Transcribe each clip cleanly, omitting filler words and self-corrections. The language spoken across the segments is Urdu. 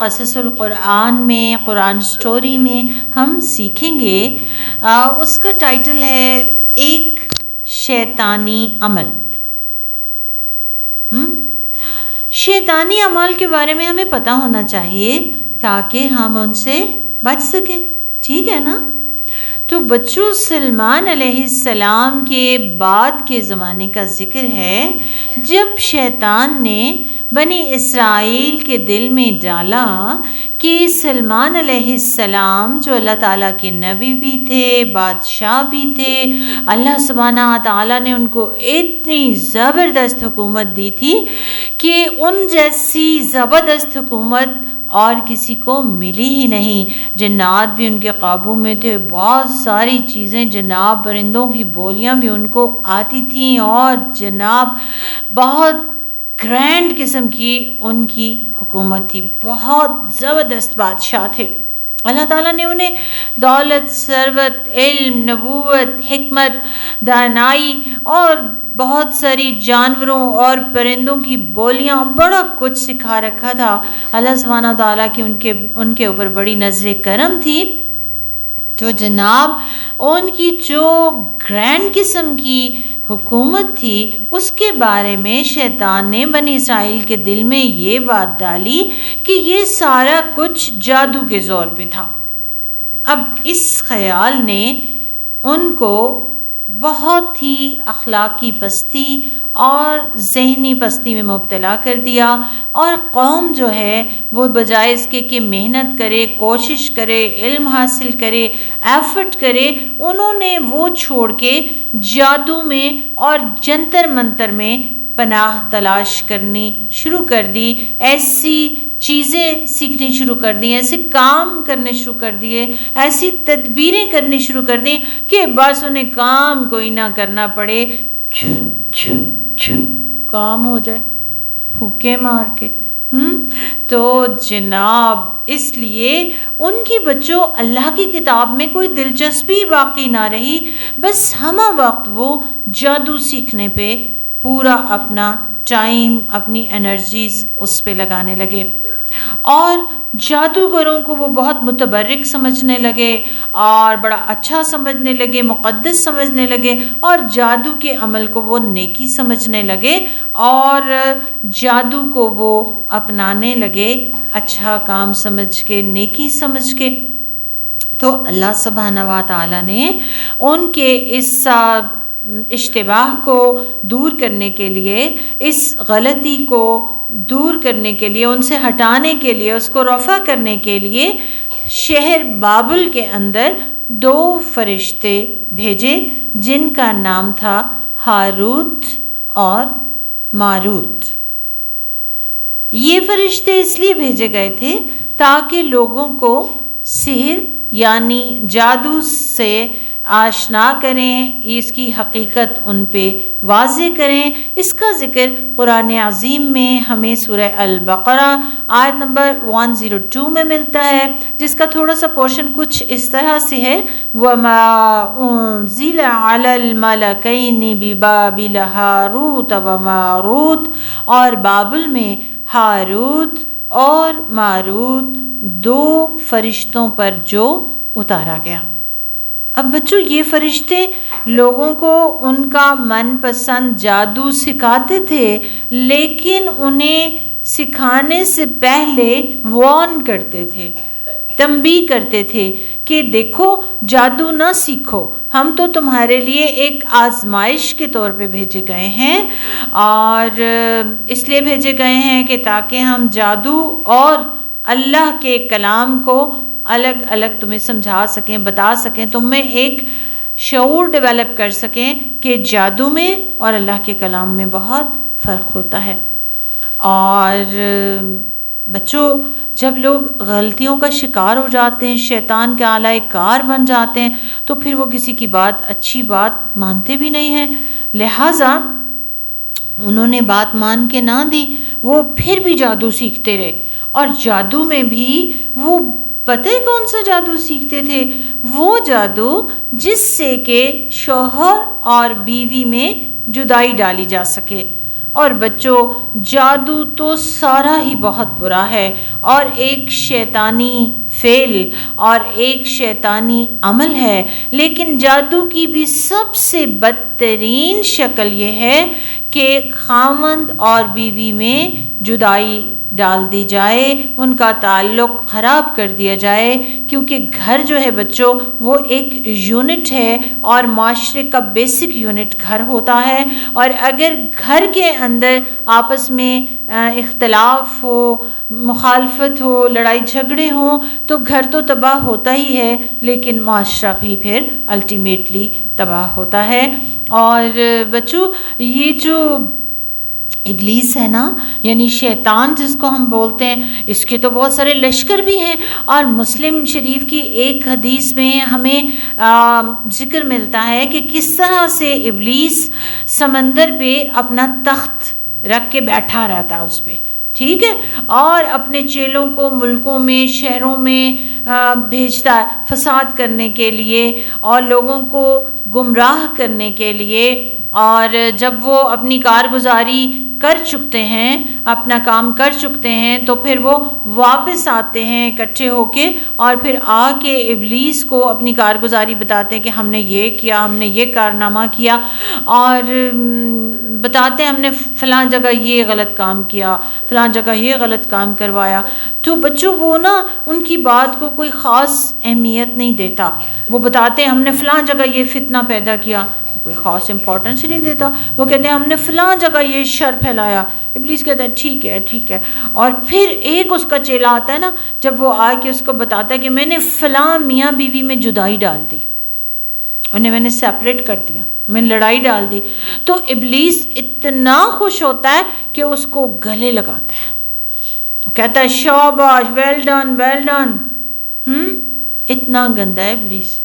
قصص القرآن میں، قرآن سٹوری میں ہم سیکھیں گے، اس کا ٹائٹل ہے ایک شیطانی عمل۔ شیطانی اعمال کے بارے میں ہمیں پتہ ہونا چاہیے تاکہ ہم ان سے بچ سکیں، ٹھیک ہے نا؟ تو بچوں، سلیمان علیہ السلام کے بعد کے زمانے کا ذکر ہے جب شیطان نے بنی اسرائیل کے دل میں ڈالا کہ سلیمان علیہ السلام جو اللہ تعالیٰ کے نبی بھی تھے، بادشاہ بھی تھے، اللہ سبحانہ تعالیٰ نے ان کو اتنی زبردست حکومت دی تھی کہ ان جیسی زبردست حکومت اور کسی کو ملی ہی نہیں۔ جنات بھی ان کے قابو میں تھے، بہت ساری چیزیں، جناب پرندوں کی بولیاں بھی ان کو آتی تھیں، اور جناب بہت گرینڈ قسم کی ان کی حکومت تھی، بہت زبردست بادشاہ تھے۔ اللہ تعالیٰ نے انہیں دولت، ثروت، علم، نبوت، حکمت، دانائی اور بہت ساری جانوروں اور پرندوں کی بولیاں، بڑا کچھ سکھا رکھا تھا۔ اللہ سبحانہ تعالیٰ کی ان کے اوپر بڑی نظر کرم تھی۔ تو جناب ان کی جو گرینڈ قسم کی حکومت تھی، اس کے بارے میں شیطان نے بنی اسرائیل کے دل میں یہ بات ڈالی کہ یہ سارا کچھ جادو کے زور پہ تھا۔ اب اس خیال نے ان کو بہت ہی اخلاقی پستی اور ذہنی پستی میں مبتلا کر دیا، اور قوم جو ہے وہ بجائے اس کے کہ محنت کرے، کوشش کرے، علم حاصل کرے، ایفرٹ کرے، انہوں نے وہ چھوڑ کے جادو میں اور جنتر منتر میں پناہ تلاش کرنی شروع کر دی، ایسی چیزیں سیکھنی شروع کر دی، ایسے کام کرنے شروع کر دیے، ایسی تدبیریں کرنی شروع کر دیں کہ بس انہیں کام کوئی نہ کرنا پڑے، کام ہو جائے پھوکے مار کے۔ تو جناب اس لیے ان کی بچوں اللہ کی کتاب میں کوئی دلچسپی باقی نہ رہی، بس ہمہ وقت وہ جادو سیکھنے پہ پورا اپنا ٹائم، اپنی انرجیز اس پہ لگانے لگے، اور جادوگروں کو وہ بہت متبرک سمجھنے لگے اور بڑا اچھا سمجھنے لگے، مقدس سمجھنے لگے، اور جادو کے عمل کو وہ نیکی سمجھنے لگے، اور جادو کو وہ اپنانے لگے اچھا کام سمجھ کے، نیکی سمجھ کے۔ تو اللہ سبحانہ و تعالیٰ نے ان کے اس اشتباہ کو دور کرنے کے لیے، اس غلطی کو دور کرنے کے لیے، ان سے ہٹانے کے لیے، اس کو رفع کرنے کے لیے شہر بابل کے اندر 2 فرشتے بھیجے جن کا نام تھا ہاروت اور ماروت۔ یہ فرشتے اس لیے بھیجے گئے تھے تاکہ لوگوں کو سحر یعنی جادو سے آشنا کریں، اس کی حقیقت ان پہ واضح کریں۔ اس کا ذکر قرآن عظیم میں ہمیں سورہ البقرہ آیت نمبر 102 میں ملتا ہے، جس کا تھوڑا سا پورشن کچھ اس طرح سے ہے، وَمَا أُنزِلَ عَلَى الْمَلَكَيْنِ بِبَابِلَ هَارُوتَ وَمَارُوتَ، اور بابل میں ہاروت اور ماروت 2 فرشتوں پر جو اتارا گیا۔ اب بچوں، یہ فرشتے لوگوں کو ان کا من پسند جادو سکھاتے تھے، لیکن انہیں سکھانے سے پہلے وارن کرتے تھے، تنبیہ کرتے تھے کہ دیکھو جادو نہ سیکھو، ہم تو تمہارے لیے ایک آزمائش کے طور پہ بھیجے گئے ہیں، اور اس لیے بھیجے گئے ہیں کہ تاکہ ہم جادو اور اللہ کے کلام کو الگ الگ تمہیں سمجھا سکیں، بتا سکیں، تم میں ایک شعور ڈیولپ کر سکیں کہ جادو میں اور اللہ کے کلام میں بہت فرق ہوتا ہے۔ اور بچوں، جب لوگ غلطیوں کا شکار ہو جاتے ہیں، شیطان کے آلہ کار بن جاتے ہیں، تو پھر وہ کسی کی بات، اچھی بات مانتے بھی نہیں ہیں۔ لہٰذا انہوں نے بات مان کے نہ دی، وہ پھر بھی جادو سیکھتے رہے، اور جادو میں بھی وہ پتہ ہے کون سا جادو سیکھتے تھے؟ وہ جادو جس سے کہ شوہر اور بیوی میں جدائی ڈالی جا سکے، اور بچوں جادو تو سارا ہی بہت برا ہے اور ایک شیطانی فعل اور ایک شیطانی عمل ہے، لیکن جادو کی بھی سب سے بدترین شکل یہ ہے کہ خاوند اور بیوی میں جدائی ڈال دی جائے، ان کا تعلق خراب کر دیا جائے، کیونکہ گھر جو ہے بچوں وہ ایک یونٹ ہے اور معاشرے کا بیسک یونٹ گھر ہوتا ہے، اور اگر گھر کے اندر آپس میں اختلاف ہو، مخالفت ہو، لڑائی جھگڑے ہوں تو گھر تو تباہ ہوتا ہی ہے، لیکن معاشرہ بھی پھر الٹیمیٹلی تباہ ہوتا ہے۔ اور بچوں یہ جو ابلیس ہے نا، یعنی شیطان جس کو ہم بولتے ہیں، اس کے تو بہت سارے لشکر بھی ہیں، اور مسلم شریف کی ایک حدیث میں ہمیں ذکر ملتا ہے کہ کس طرح سے ابلیس سمندر پہ اپنا تخت رکھ کے بیٹھا رہتا ہے اس پہ، ٹھیک ہے، اور اپنے چیلوں کو ملکوں میں، شہروں میں بھیجتا ہے فساد کرنے کے لیے اور لوگوں کو گمراہ کرنے کے لیے۔ اور جب وہ اپنی کارگزاری کر چکتے ہیں، اپنا کام کر چکتے ہیں، تو پھر وہ واپس آتے ہیں اکٹھے ہو کے، اور پھر آ کے ابلیس کو اپنی کارگزاری بتاتے ہیں کہ ہم نے یہ کیا، ہم نے یہ کارنامہ کیا، اور بتاتے ہیں ہم نے فلاں جگہ یہ غلط کام کیا، فلاں جگہ یہ غلط کام کروایا۔ تو بچوں وہ نا ان کی بات کو کوئی خاص اہمیت نہیں دیتا، وہ بتاتے ہیں ہم نے فلاں جگہ یہ فتنہ پیدا کیا، کوئی خاص امپورٹنس ہی نہیں دیتا، وہ کہتے ہیں ہم نے فلاں جگہ یہ شر پھیلایا، ابلیس کہتا ہے ٹھیک ہے ٹھیک ہے، اور پھر ایک اس کا چیلا آتا ہے نا، جب وہ آ کے اس کو بتاتا ہے کہ میں نے فلاں میاں بیوی میں جدائی ڈال دی، انہیں میں نے سیپریٹ کر دیا، میں نے لڑائی ڈال دی، تو ابلیس اتنا خوش ہوتا ہے کہ اس کو گلے لگاتا ہے، کہتا ہے شاباش، ویل ڈن ویل ڈن، اتنا گندا ہے ابلیس،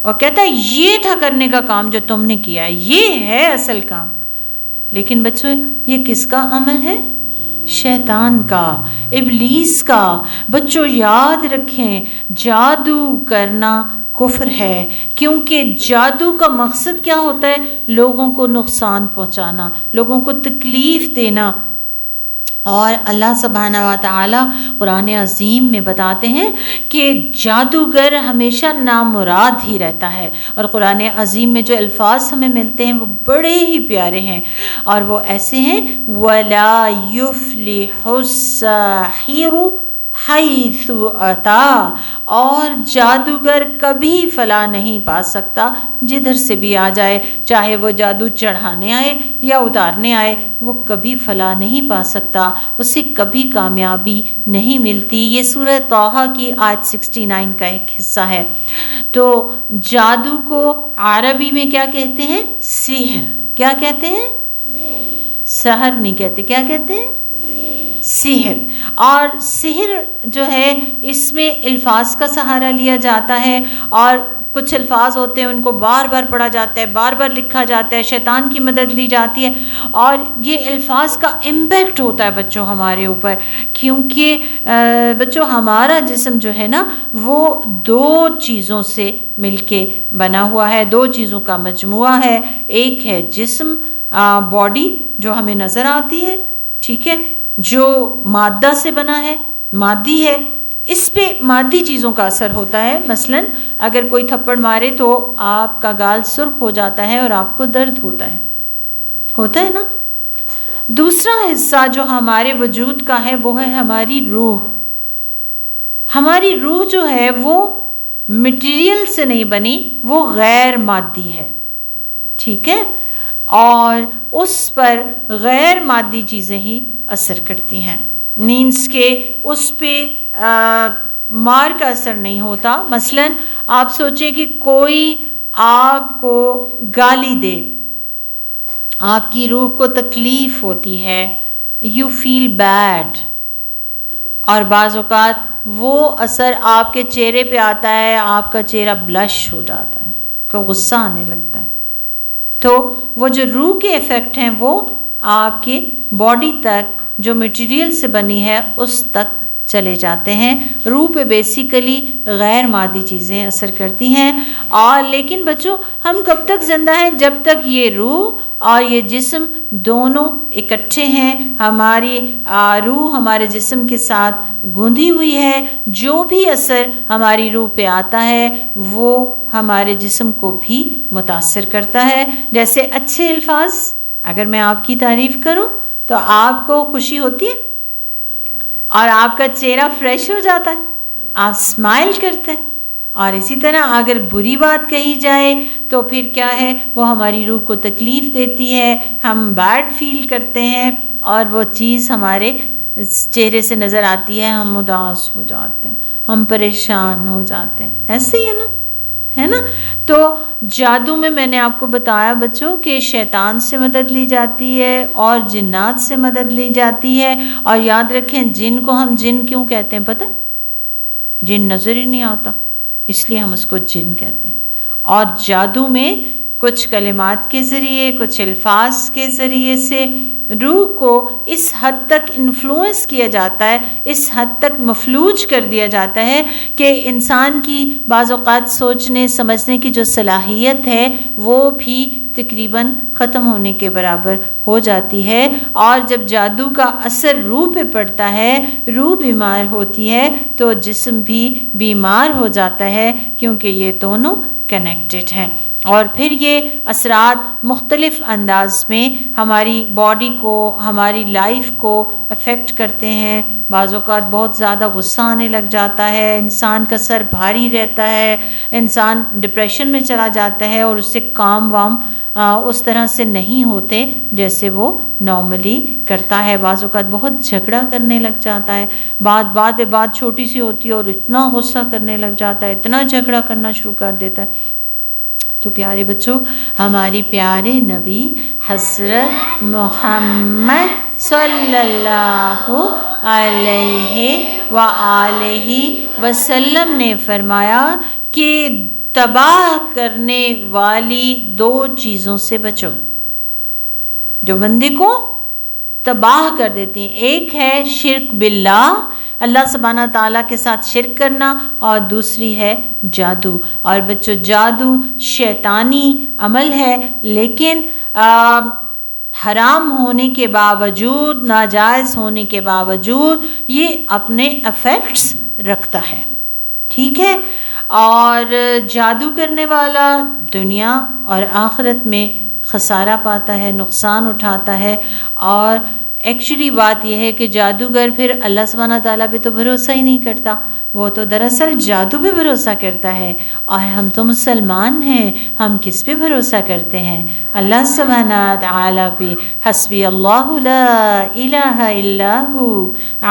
اور کہتا ہے یہ تھا کرنے کا کام جو تم نے کیا ہے، یہ ہے اصل کام۔ لیکن بچوں یہ کس کا عمل ہے؟ شیطان کا، ابلیس کا۔ بچوں یاد رکھیں جادو کرنا کفر ہے، کیونکہ جادو کا مقصد کیا ہوتا ہے؟ لوگوں کو نقصان پہنچانا، لوگوں کو تکلیف دینا۔ اور اللہ سبحانہ و تعالی قرآن عظیم میں بتاتے ہیں کہ جادوگر ہمیشہ نامراد ہی رہتا ہے، اور قرآن عظیم میں جو الفاظ ہمیں ملتے ہیں وہ بڑے ہی پیارے ہیں، اور وہ ایسے ہیں وَلَا يُفْلِحُ السَّاحِرُ حَيْثُ أَتَى، اور جادوگر کبھی فلاح نہیں پا سکتا جدھر سے بھی آ جائے، چاہے وہ جادو چڑھانے آئے یا اتارنے آئے، وہ کبھی فلاح نہیں پا سکتا، اسے کبھی کامیابی نہیں ملتی۔ یہ سورہ طٰہٰ کی آیت 69 کا ایک حصہ ہے۔ تو جادو کو عربی میں کیا کہتے ہیں؟ سحر۔ کیا کہتے ہیں؟ سحر نہیں کہتے، کیا کہتے ہیں؟ سحر۔ اور سحر جو ہے اس میں الفاظ کا سہارا لیا جاتا ہے، اور کچھ الفاظ ہوتے ہیں ان کو بار بار پڑھا جاتا ہے، بار بار لکھا جاتا ہے، شیطان کی مدد لی جاتی ہے، اور یہ الفاظ کا امپیکٹ ہوتا ہے بچوں ہمارے اوپر، کیونکہ بچوں ہمارا جسم جو ہے نا وہ دو چیزوں سے مل کے بنا ہوا ہے، دو چیزوں کا مجموعہ ہے، ایک ہے جسم، باڈی جو ہمیں نظر آتی ہے، ٹھیک ہے، جو مادہ سے بنا ہے، مادی ہے، اس پہ مادی چیزوں کا اثر ہوتا ہے۔ مثلا اگر کوئی تھپڑ مارے تو آپ کا گال سرخ ہو جاتا ہے اور آپ کو درد ہوتا ہے نا۔ دوسرا حصہ جو ہمارے وجود کا ہے وہ ہے ہماری روح۔ ہماری روح جو ہے وہ مٹیریل سے نہیں بنی، وہ غیر مادی ہے، ٹھیک ہے، اور اس پر غیر مادی چیزیں ہی اثر کرتی ہیں، مینس کہ اس پہ مار کا اثر نہیں ہوتا۔ مثلا آپ سوچیں کہ کوئی آپ کو گالی دے، آپ کی روح کو تکلیف ہوتی ہے، یو فیل بیڈ، اور بعض اوقات وہ اثر آپ کے چہرے پہ آتا ہے، آپ کا چہرہ بلش ہو جاتا ہے، کو غصہ آنے لگتا ہے، تو وہ جو روح کے ایفیکٹ ہیں وہ آپ کے باڈی تک جو مٹیریل سے بنی ہے اس تک چلے جاتے ہیں۔ روح پہ بیسیکلی غیر مادی چیزیں اثر کرتی ہیں، اور لیکن بچوں ہم کب تک زندہ ہیں؟ جب تک یہ روح اور یہ جسم دونوں اکٹھے ہیں، ہماری روح ہمارے جسم کے ساتھ گوندھی ہوئی ہے، جو بھی اثر ہماری روح پہ آتا ہے وہ ہمارے جسم کو بھی متاثر کرتا ہے۔ جیسے اچھے الفاظ، اگر میں آپ کی تعریف کروں تو آپ کو خوشی ہوتی ہے اور آپ کا چہرہ فریش ہو جاتا ہے، آپ اسمائل کرتے ہیں، اور اسی طرح اگر بری بات کہی جائے تو پھر کیا ہے، وہ ہماری روح کو تکلیف دیتی ہے، ہم بیڈ فیل کرتے ہیں اور وہ چیز ہمارے چہرے سے نظر آتی ہے، ہم اداس ہو جاتے ہیں، ہم پریشان ہو جاتے ہیں، ایسے ہی ہے نا۔ تو جادو میں نے آپ کو بتایا بچوں کہ شیطان سے مدد لی جاتی ہے اور جنات سے مدد لی جاتی ہے، اور یاد رکھیں جن کو ہم جن کیوں کہتے ہیں پتہ؟ جن نظر ہی نہیں آتا اس لیے ہم اس کو جن کہتے ہیں، اور جادو میں کچھ کلمات کے ذریعے، کچھ الفاظ کے ذریعے سے روح کو اس حد تک انفلوئنس کیا جاتا ہے، اس حد تک مفلوج کر دیا جاتا ہے کہ انسان کی بعض اوقات سوچنے سمجھنے کی جو صلاحیت ہے وہ بھی تقریباً ختم ہونے کے برابر ہو جاتی ہے۔ اور جب جادو کا اثر روح پہ پڑتا ہے، روح بیمار ہوتی ہے تو جسم بھی بیمار ہو جاتا ہے، کیونکہ یہ دونوں کنیکٹڈ ہیں، اور پھر یہ اثرات مختلف انداز میں ہماری باڈی کو، ہماری لائف کو افیکٹ کرتے ہیں۔ بعض اوقات بہت زیادہ غصہ آنے لگ جاتا ہے، انسان کا سر بھاری رہتا ہے، انسان ڈپریشن میں چلا جاتا ہے، اور اس سے کام وام اس طرح سے نہیں ہوتے جیسے وہ نارملی کرتا ہے۔ بعض اوقات بہت جھگڑا کرنے لگ جاتا ہے، بات چھوٹی سی ہوتی ہے اور اتنا غصہ کرنے لگ جاتا ہے، اتنا جھگڑا کرنا شروع کر دیتا ہے۔ تو پیارے بچوں، ہماری پیارے نبی حضرت محمد صلی اللہ علیہ وآلہ وسلم نے فرمایا کہ تباہ کرنے والی 2 چیزوں سے بچو جو بندے کو تباہ کر دیتی ہیں۔ ایک ہے شرک باللہ، اللہ سبحانہ تعالیٰ کے ساتھ شرک کرنا، اور دوسری ہے جادو۔ اور بچوں جادو شیطانی عمل ہے، لیکن حرام ہونے کے باوجود، ناجائز ہونے کے باوجود یہ اپنے ایفیکٹس رکھتا ہے، ٹھیک ہے۔ اور جادو کرنے والا دنیا اور آخرت میں خسارہ پاتا ہے، نقصان اٹھاتا ہے، اور ایکچولی بات یہ ہے کہ جادوگر پھر اللہ سبحانہ تعالیٰ پہ تو بھروسہ ہی نہیں کرتا، وہ تو دراصل جادو پہ بھروسہ کرتا ہے، اور ہم تو مسلمان ہیں، ہم کس پہ بھروسہ کرتے ہیں؟ اللہ سبحانہ تعالیٰ پہ۔ حسبی اللہ لا الہ الا ہو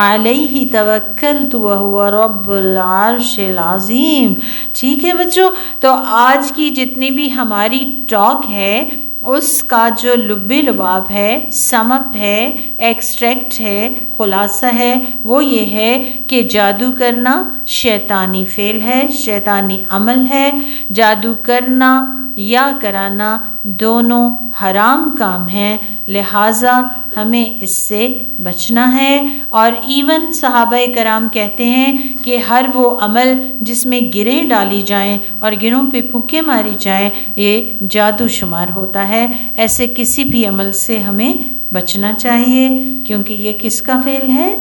علیہ توکلت وہو رب العرش العظیم، ٹھیک ہے بچوں۔ تو آج کی جتنی بھی ہماری ٹاک ہے اس کا جو لب لباب ہے، سم اپ ہے، ایکسٹریکٹ ہے، خلاصہ ہے، وہ یہ ہے کہ جادو کرنا شیطانی فعل ہے، شیطانی عمل ہے۔ جادو کرنا یا کرانا دونوں حرام کام ہیں، لہٰذا ہمیں اس سے بچنا ہے۔ اور ایون صحابہ کرام کہتے ہیں کہ ہر وہ عمل جس میں گرہیں ڈالی جائیں اور گرہوں پہ پھونکے ماری جائیں یہ جادو شمار ہوتا ہے۔ ایسے کسی بھی عمل سے ہمیں بچنا چاہیے، کیونکہ یہ کس کا فعل ہے؟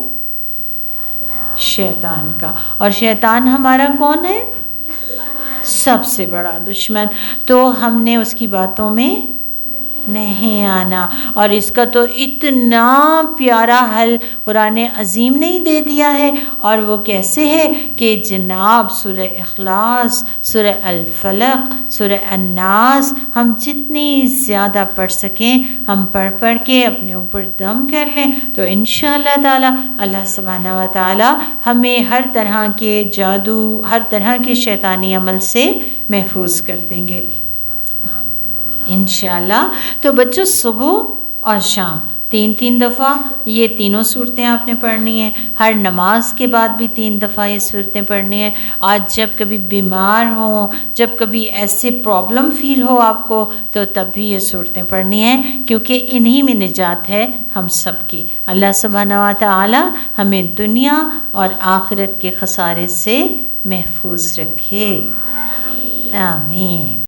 شیطان کا۔ اور شیطان ہمارا کون ہے؟ سب سے بڑا دشمن۔ تو ہم نے اس کی باتوں میں نہیں آنا، اور اس کا تو اتنا پیارا حل قرآن عظیم نے دے دیا ہے، اور وہ کیسے ہے کہ جناب سورہ اخلاص، سورہ الفلق، سورہ الناس ہم جتنی زیادہ پڑھ سکیں ہم پڑھ کے اپنے اوپر دم کر لیں تو انشاءاللہ تعالی اللہ سبحانہ و تعالی ہمیں ہر طرح کے جادو، ہر طرح کے شیطانی عمل سے محفوظ کر دیں گے انشاءاللہ۔ تو بچوں صبح اور شام 3 دفعہ یہ تینوں صورتیں آپ نے پڑھنی ہیں، ہر نماز کے بعد بھی 3 دفعہ یہ صورتیں پڑھنی ہیں۔ آج جب کبھی بیمار ہوں، جب کبھی ایسے پرابلم فیل ہو آپ کو، تو تب بھی یہ صورتیں پڑھنی ہیں، کیونکہ انہی میں نجات ہے ہم سب کی۔ اللہ سبحانہ و تعالی ہمیں دنیا اور آخرت کے خسارے سے محفوظ رکھے، آمین۔